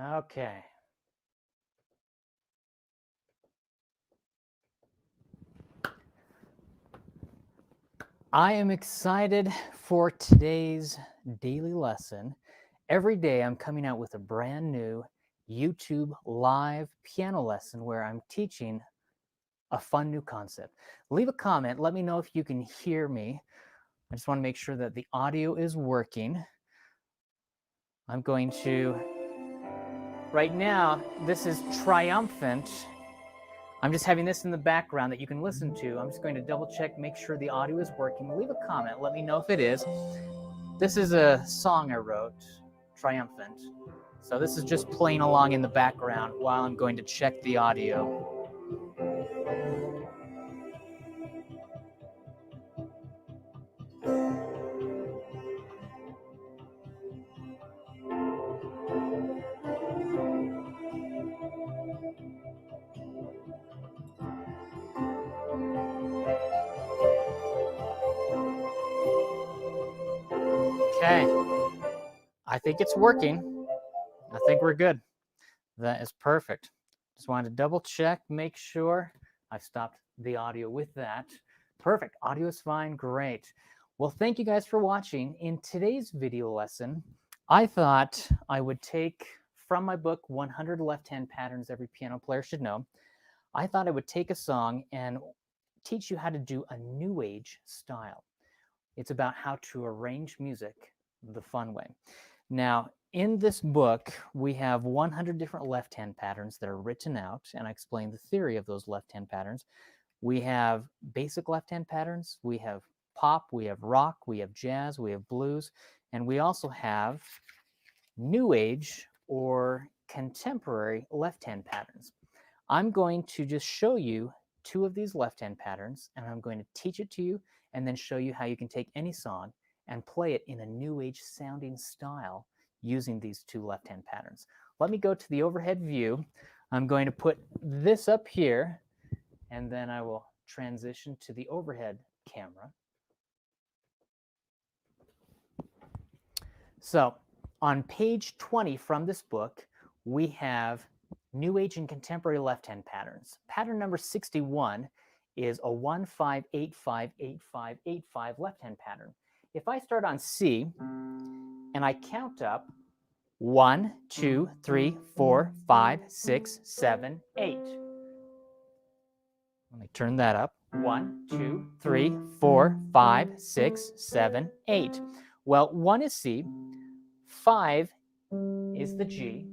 Okay. I am excited for today's daily lesson. Every day I'm coming out with a brand new YouTube live piano lesson where I'm teaching a fun new concept. Leave a comment. Let me know if you can hear me. I just want to make sure that the audio is working. I'm going to, right now, this is triumphant. I'm just having this in the background that you can listen to. I'm just going to double check, make sure the audio is working. Leave a comment. Let me know if it is. This is a song I wrote, Triumphant. So this is just playing along in the background while I'm going to check the audio. Okay, I think it's working. I think we're good. That is perfect. Just wanted to double check, make sure. I've stopped the audio with that. Perfect, audio is fine, great. Well, thank you guys for watching. In today's video lesson, I thought I would take from my book, 100 Left-Hand Patterns Every Piano Player Should Know, I thought I would take a song and teach you how to do a new age style. It's about how to arrange music the fun way. Now, in this book, we have 100 different left-hand patterns that are written out, and I explain the theory of those left-hand patterns. We have basic left-hand patterns, we have pop, we have rock, we have jazz, we have blues, and we also have new age or contemporary left-hand patterns. I'm going to just show you two of these left-hand patterns, and I'm going to teach it to you and then show you how you can take any song and play it in a new age sounding style using these two left-hand patterns. Let me go to the overhead view. I'm going to put this up here, and then I will transition to the overhead camera. So on page 20 from this book, we have New Age and Contemporary Left-Hand Patterns. Pattern number 61 is a 1-5-8-5-8-5-8-5 left-hand pattern. If I start on C and I count up 1, 2, 3, 4, 5, 6, 7, 8. Let me turn that up. 1, 2, 3, 4, 5, 6, 7, 8. Well, 1 is C, 5 is the G,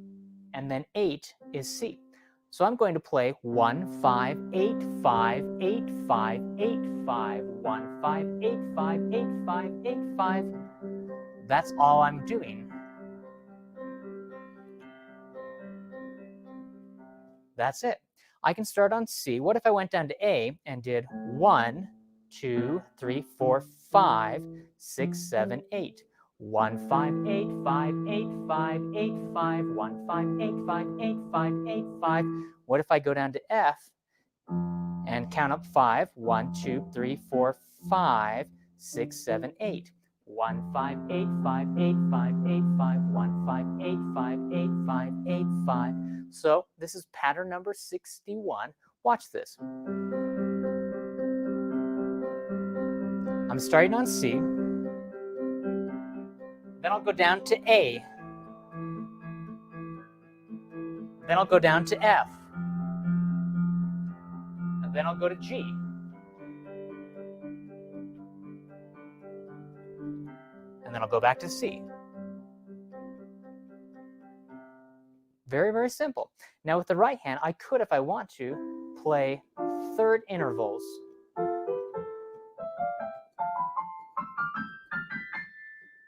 and then 8 is C. So I'm going to play 1, 5, 8, 5, 8, 5, 8, 5, 1, 5, 8, 5, 8, 5, 8, 5. That's all I'm doing. That's it. I can start on C. What if I went down to A and did 1, 2, 3, 4, 5, 6, 7, 8. 1, 5, 8, 5, 8, 5, 8, 5, 1, 5, 8, 5, 8, 5, 8, 5. What if I go down to F and count up 5? 1, 2, 3, 4, 5, 6, 7, 8. 1, 5, 8, 5, 8, 5, 8, 5, 1, 5, 8, 5, 8, 5, 8, 5. So this is pattern number 61. Watch this. I'm starting on C. Then I'll go down to A. Then I'll go down to F. And then I'll go to G. And then I'll go back to C. Very, very simple. Now with the right hand, I could, if I want to, play third intervals.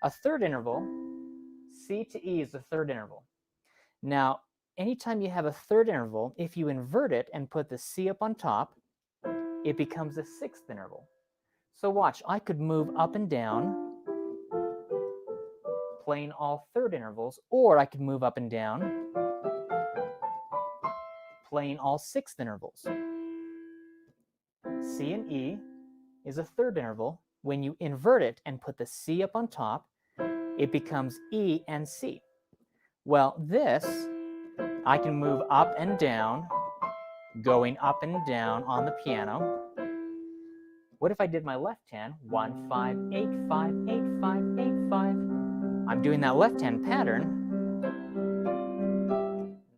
A third interval, C to E is the third interval. Now, anytime you have a third interval, if you invert it and put the C up on top, it becomes a sixth interval. So watch, I could move up and down, playing all third intervals, or I could move up and down, playing all sixth intervals. C and E is a third interval. When you invert it and put the C up on top, it becomes E and C. Well, this I can move up and down, going up and down on the piano. What if I did my left hand? 1, 5, 8, 5, 8, 5, 8, 5. I'm doing that left hand pattern.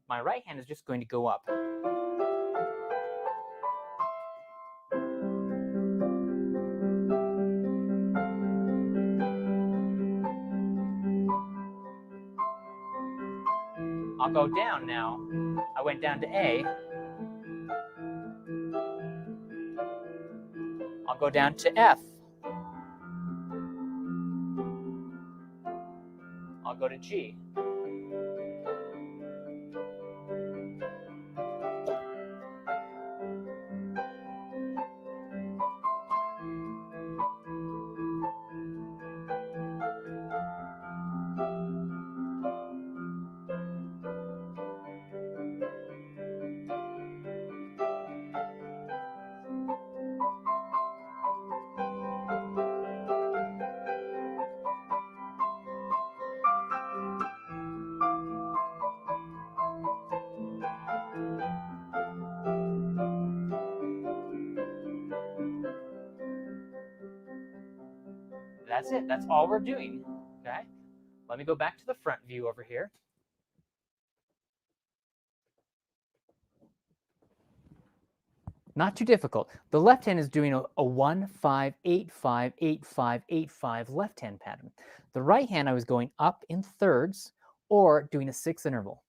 My right hand is just going to go up. I'll go down now. I went down to A. I'll go down to F. I'll go to G. That's it. That's all we're doing. Okay? Let me go back to the front view over here. Not too difficult. The left hand is doing a 1, 5, 8, 5, 8, 5, 8, 5 left hand pattern. The right hand, I was going up in thirds or doing a 6th interval.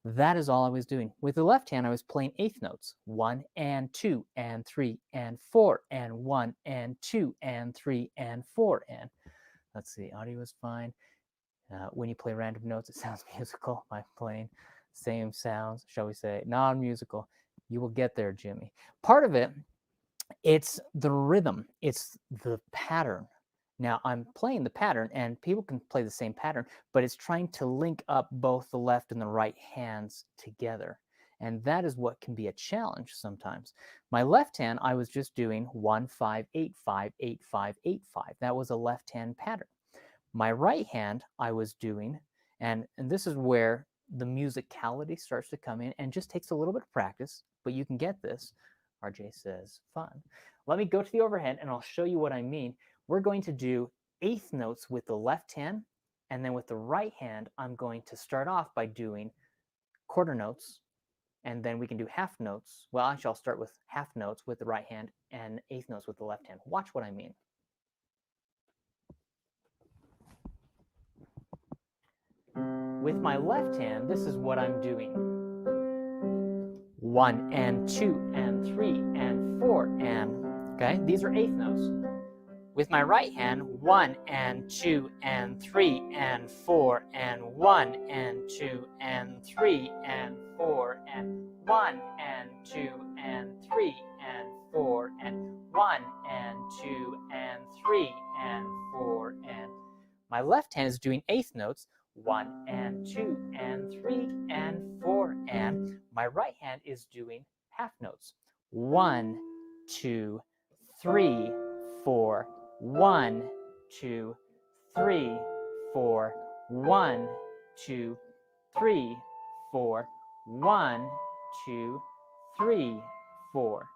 That is all I was doing. With the left hand, I was playing eighth notes. 1 and 2 and 3 and 4 and 1 and 2 and 3 and 4 and. Let's see, audio is fine. When you play random notes, it sounds musical. By playing same sounds, shall we say, non-musical. You will get there, Jimmy. Part of it, it's the rhythm. It's the pattern. Now, I'm playing the pattern, and people can play the same pattern, but it's trying to link up both the left and the right hands together. And that is what can be a challenge sometimes. My left hand, I was just doing 1, 5, 8, 5, 8, 5, 8, 5. That was a left hand pattern. My right hand, I was doing, and this is where the musicality starts to come in and just takes a little bit of practice, but you can get this. RJ says, fun. Let me go to the overhead and I'll show you what I mean. We're going to do eighth notes with the left hand, and then with the right hand, I'm going to start off by doing quarter notes, and then we can do half notes. Well, actually, I'll start with half notes with the right hand and eighth notes with the left hand. Watch what I mean. With my left hand, this is what I'm doing. 1 and 2 and 3 and 4 and, okay? These are eighth notes. With my right hand, 1 and 2 and 3 and 4 and 1 and 2 and 3 and 4 and 1 and 2 and 3 and 4 and 1 and 2 and 3 and 4 and. My left hand is doing eighth notes. 1 and 2 and 3 and 4 and. My right hand is doing half notes. 1, 2, 3, 4, 1, 2, 3, 4, 1, 2, 3, 4, 1, 2, 3, 4.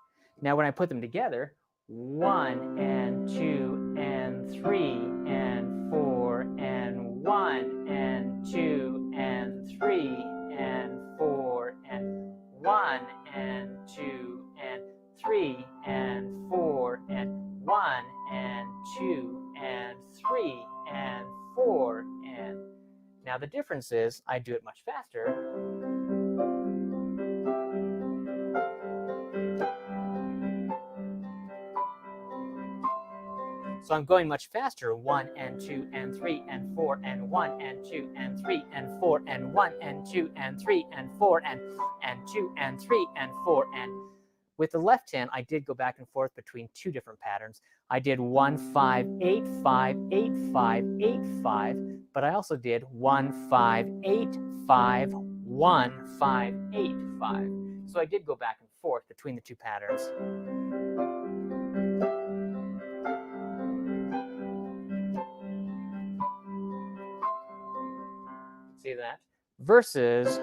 Now when I put them together, 1 and 2 and 3 and 4 and 1 and 2 and 3 and 4 and 1 and 2 and 3 and 4 and 1 and 2 and 3 and 4 and. Now the difference is I do it much faster. So I'm going much faster. 1 and 2 and 3 and 4 and 1 and 2 and 3 and 4 and 1 and 2 and 3 and 4 and 2 and 3 and 4 and. With the left hand, I did go back and forth between two different patterns. I did 1, 5, 8, 5, 8, 5, 8, 5, but I also did 1, 5, 8, 5, 1, 5, 8, 5. So I did go back and forth between the two patterns. See that? Versus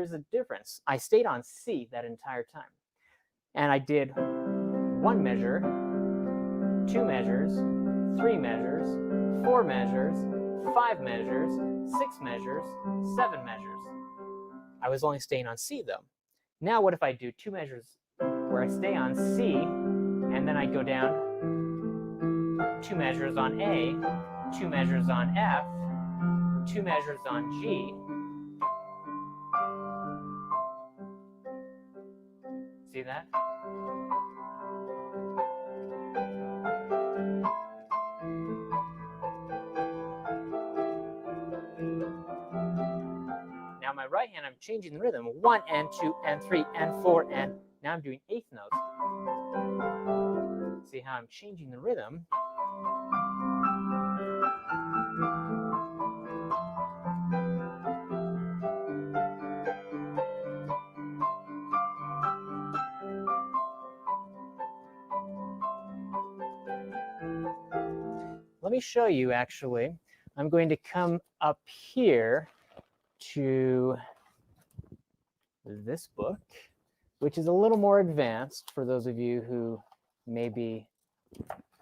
there's a difference. I stayed on C that entire time. And I did 1 measure, 2 measures, 3 measures, 4 measures, 5 measures, 6 measures, 7 measures. I was only staying on C though. Now what if I do 2 measures where I stay on C and then I go down 2 measures on A, 2 measures on F, 2 measures on G. See that? Now my right hand, I'm changing the rhythm. 1 and 2 and 3 and 4 and now I'm doing eighth notes. See how I'm changing the rhythm? Let me show you actually. I'm going to come up here to this book, which is a little more advanced for those of you who may be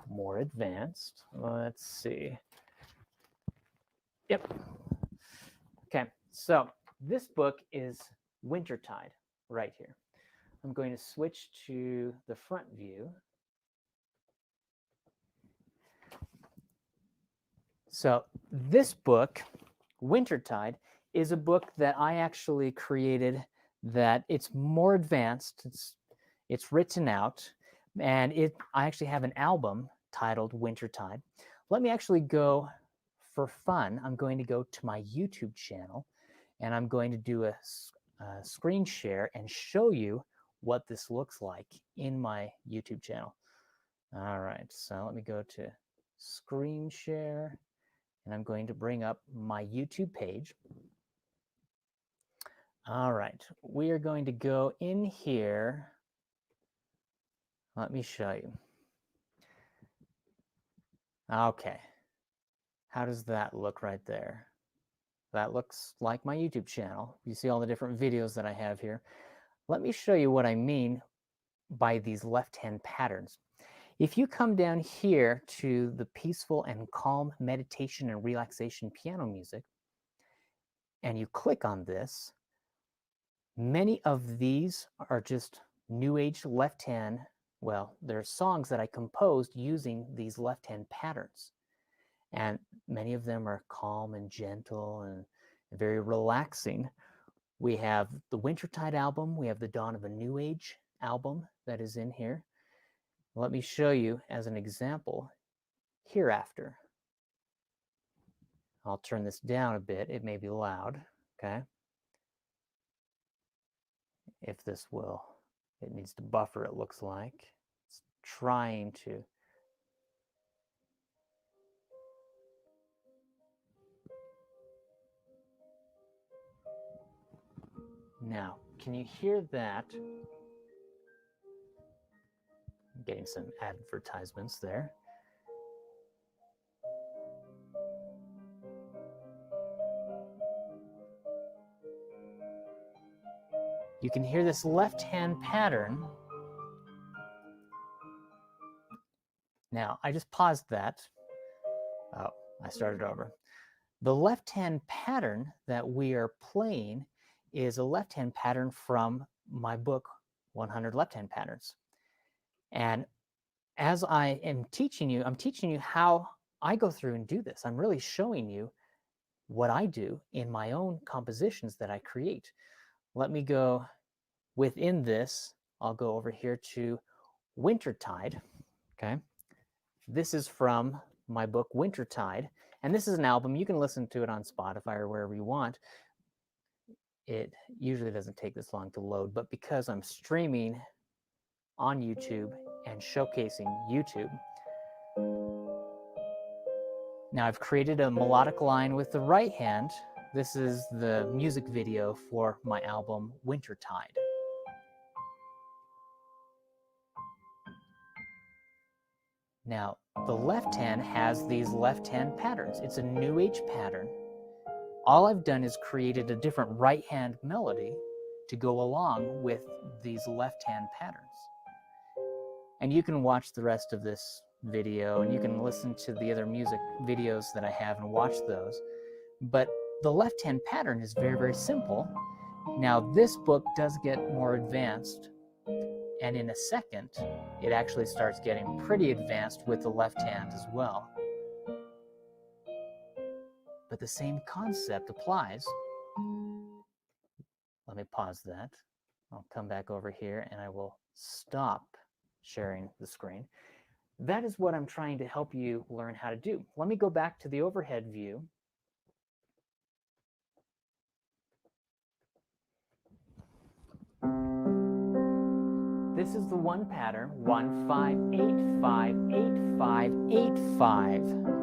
more advanced. Let's see. Yep. Okay, so this book is Wintertide right here. I'm going to switch to the front view. So this book, Wintertide, is a book that I actually created that it's more advanced. It's written out, and I actually have an album titled Wintertide. Let me actually go, for fun, I'm going to go to my YouTube channel, and I'm going to do a screen share and show you what this looks like in my YouTube channel. All right, so let me go to screen share, and I'm going to bring up my YouTube page. All right, we are going to go in here. Let me show you. Okay, how does that look right there? That looks like my YouTube channel. You see all the different videos that I have here. Let me show you what I mean by these left-hand patterns. If you come down here to the peaceful and calm meditation and relaxation piano music, and you click on this, many of these are just New Age left-hand, well, they're songs that I composed using these left-hand patterns. And many of them are calm and gentle and very relaxing. We have the Wintertide album. We have the Dawn of a New Age album that is in here. Let me show you as an example Hereafter. I'll turn this down a bit. It may be loud, okay? If this will, it needs to buffer, it looks like. It's trying to. Now, can you hear that? I'm getting some advertisements there. You can hear this left-hand pattern. Now, I just paused that. Oh, I started over. The left-hand pattern that we are playing is a left-hand pattern from my book, 100 Left-Hand Patterns. And as I am teaching you, I'm teaching you how I go through and do this. I'm really showing you what I do in my own compositions that I create. Let me go within this. I'll go over here to Wintertide, okay? This is from my book, Wintertide, and this is an album. You can listen to it on Spotify or wherever you want. It usually doesn't take this long to load, but because I'm streaming on YouTube and showcasing YouTube, now I've created a melodic line with the right hand. This is the music video for my album, Wintertide. Now, the left hand has these left-hand patterns. It's a New Age pattern. All I've done is created a different right-hand melody to go along with these left-hand patterns. And you can watch the rest of this video, and you can listen to the other music videos that I have and watch those. But the left-hand pattern is very, very simple. Now, this book does get more advanced, and in a second, it actually starts getting pretty advanced with the left hand as well. But the same concept applies. Let me pause that. I'll come back over here and I will stop sharing the screen. That is what I'm trying to help you learn how to do. Let me go back to the overhead view. This is the one pattern, 1, 5, 8, 5, 8, 5, 8, 5.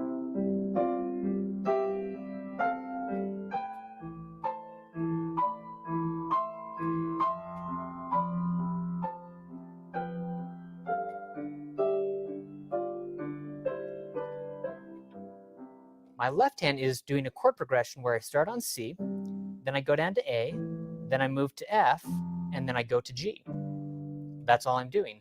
My left hand is doing a chord progression where I start on C, then I go down to A, then I move to F, and then I go to G. That's all I'm doing.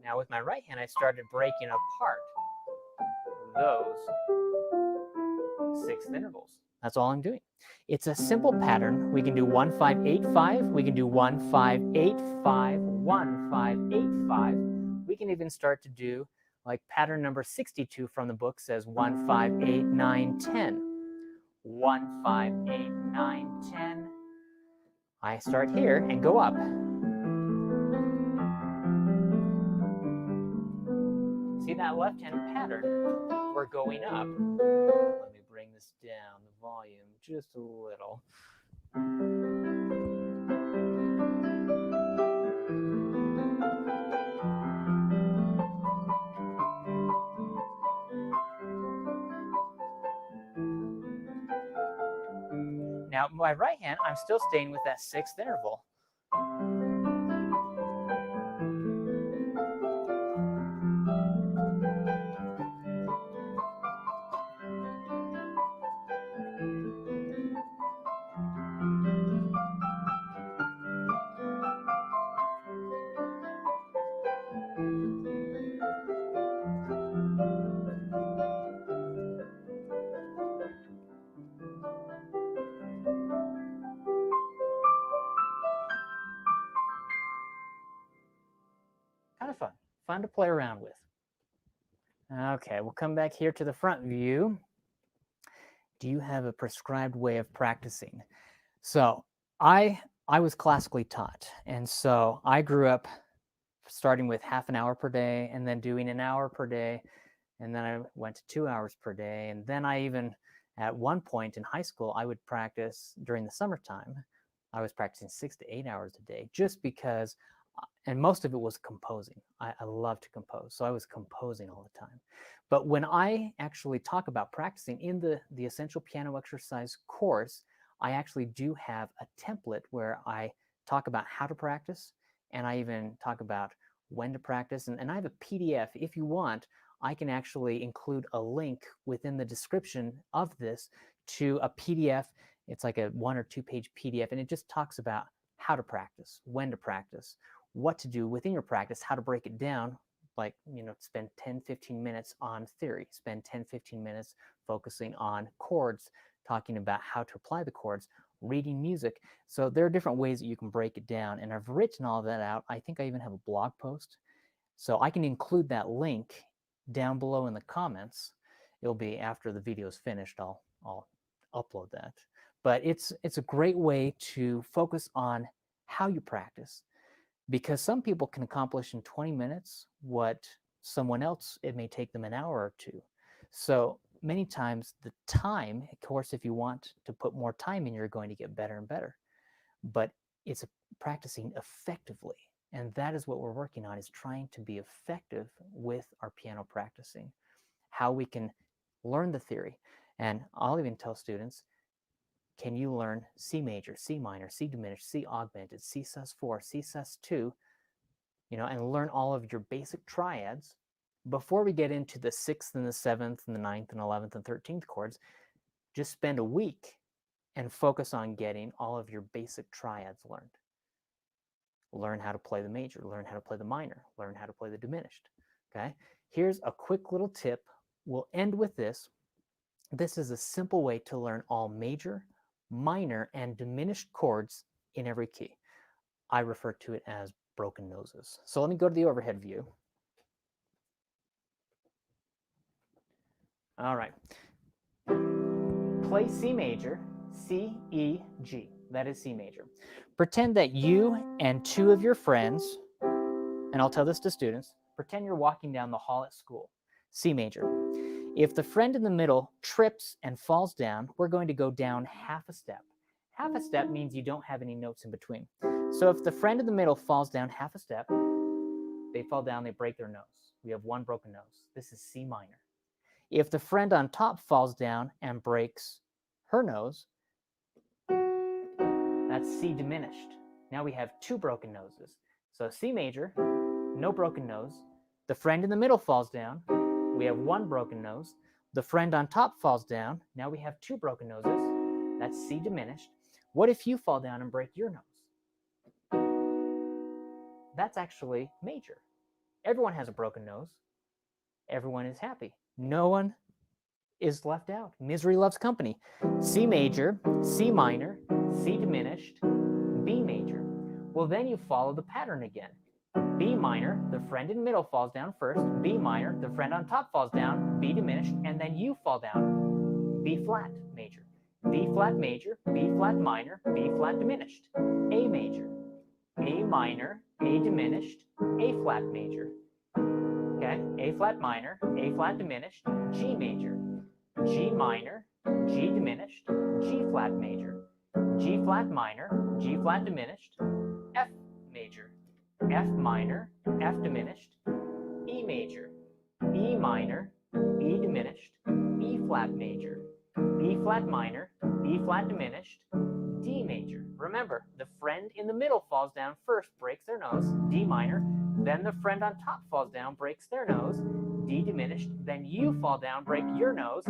Now with my right hand, I started breaking apart those sixth intervals. That's all I'm doing. It's a simple pattern. We can do 1, 5, 8, 5. We can do 1, 5, 8, 5, 1, 5, 8, 5. We can even start to do like pattern number 62 from the book says 1, 5, 8, 9, 10. 1, 5, 8, 9, 10. I start here and go up. See that left-hand pattern? We're going up. Let me bring this down, the volume, just a little. Now, my right hand, I'm still staying with that sixth interval. Kind of fun to play around with. Okay, we'll come back here to the front view. Do you have a prescribed way of practicing? So I was classically taught, and so I grew up starting with half an hour per day and then doing an hour per day, and then I went to 2 hours per day, and then I even at one point in high school I would practice during the summertime. I was practicing 6 to 8 hours a day just because, and most of it was composing. I love to compose, so I was composing all the time. But when I actually talk about practicing in the Essential Piano Exercise course, I actually do have a template where I talk about how to practice, and I even talk about when to practice. And I have a PDF. If you want, I can actually include a link within the description of this to a PDF. It's like a 1 or 2 page PDF, and it just talks about how to practice, when to practice, what to do within your practice, how to break it down, like, spend 10, 15 minutes on theory, spend 10, 15 minutes focusing on chords, talking about how to apply the chords, reading music. So there are different ways that you can break it down, and I've written all of that out. I think I even have a blog post, so I can include that link down below in the comments. It'll be after the video is finished. I'll upload that. But it's a great way to focus on how you practice, because some people can accomplish in 20 minutes what someone else, it may take them an hour or two. So many times the time, of course, if you want to put more time in, you're going to get better and better. But it's practicing effectively. And that is what we're working on, is trying to be effective with our piano practicing, how we can learn the theory. And I'll even tell students, can you learn C major, C minor, C diminished, C augmented, C sus4, C sus2, and learn all of your basic triads before we get into the 6th and the 7th and the 9th and 11th and 13th chords. Just spend a week and focus on getting all of your basic triads learned. Learn how to play the major, learn how to play the minor, learn how to play the diminished. Okay? Here's a quick little tip. We'll end with this. This is a simple way to learn all major, minor, and diminished chords in every key. I refer to it as broken noses. So let me go to the overhead view. All right. Play C major, C, E, G. That is C major. Pretend that you and two of your friends, and I'll tell this to students, pretend you're walking down the hall at school. C major. If the friend in the middle trips and falls down, we're going to go down half a step. Half a step means you don't have any notes in between. So if the friend in the middle falls down half a step, they fall down, they break their nose. We have one broken nose. This is C minor. If the friend on top falls down and breaks her nose, that's C diminished. Now we have two broken noses. So C major, no broken nose. The friend in the middle falls down. We have one broken nose. The friend on top falls down. Now we have two broken noses. That's C diminished. What if you fall down and break your nose? That's actually major. Everyone has a broken nose. Everyone is happy. No one is left out. Misery loves company. C major, C minor, C diminished, B major. Well, then you follow the pattern again. B minor, the friend in the middle falls down first. B minor, the friend on top falls down. B diminished, and then you fall down. B flat major. B flat major, B flat minor, B flat diminished. A major, A minor, A diminished, A flat major. Okay, A flat minor, A flat diminished, G major, G minor, G diminished, G flat major, G flat minor, G flat diminished, F major, F minor, F diminished, E major, E minor, E diminished, E flat major, E flat minor, E flat diminished, D major. Remember, the friend in the middle falls down first, breaks their nose, D minor, then the friend on top falls down, breaks their nose, D diminished, then you fall down, break your nose,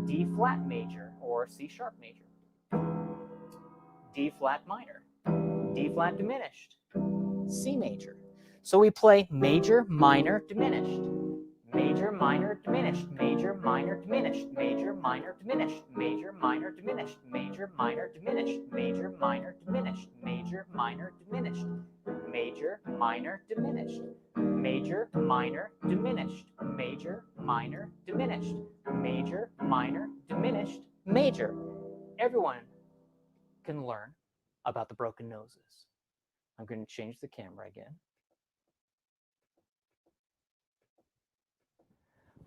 D flat major or C sharp major, D flat minor, D flat diminished, C major. So we play major, minor, diminished, major, minor, diminished, major, minor, diminished, major, minor, diminished, major, minor, diminished, major, minor, diminished, major, minor, diminished, major, minor, diminished, major, minor, diminished, major, minor, diminished, major, minor, diminished, major, minor, diminished, major. Everyone can learn about the broken noses. I'm going to change the camera again.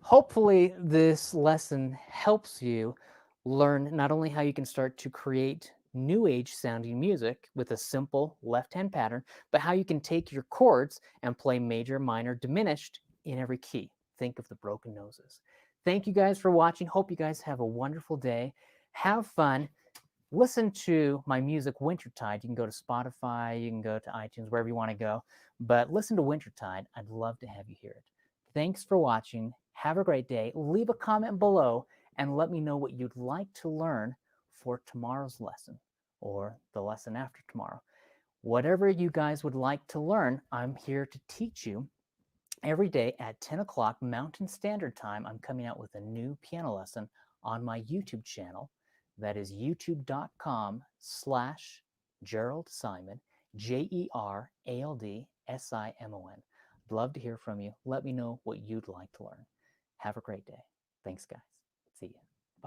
Hopefully this lesson helps you learn not only how you can start to create new age sounding music with a simple left-hand pattern, but how you can take your chords and play major, minor, diminished in every key. Think of the broken noses. Thank you guys for watching. Hope you guys have a wonderful day. Have fun. Listen to my music Wintertide. You can go to Spotify, you can go to iTunes, wherever you want to go. But listen to Wintertide. I'd love to have you hear it. Thanks for watching. Have a great day. Leave a comment below and let me know what you'd like to learn for tomorrow's lesson or the lesson after tomorrow. Whatever you guys would like to learn, I'm here to teach you. Every day at 10 o'clock Mountain Standard Time, I'm coming out with a new piano lesson on my YouTube channel. That is youtube.com/Jerald Simon, JeraldSimon. I'd love to hear from you. Let me know what you'd like to learn. Have a great day. Thanks, guys.